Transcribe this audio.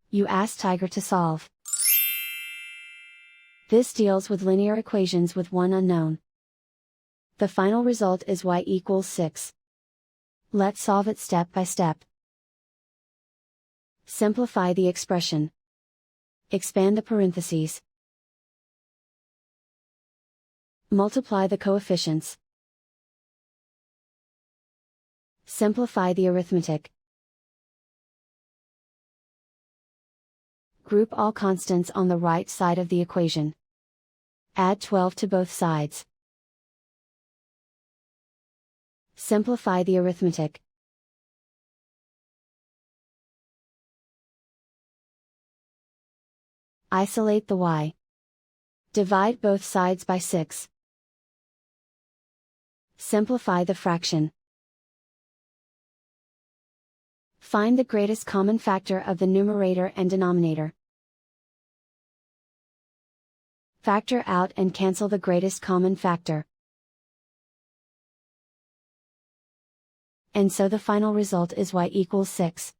You ask Tiger to solve. This deals with linear equations with one unknown. The final result is y equals 6. Let's solve it step by step. Simplify the expression. Expand the parentheses. Multiply the coefficients. Simplify the arithmetic. Group all constants on the right side of the equation. Add 12 to both sides. Simplify the arithmetic. Isolate the y. Divide both sides by 6. Simplify the fraction. Find the greatest common factor of the numerator and denominator. Factor out and cancel the greatest common factor. And so the final result is y equals 6.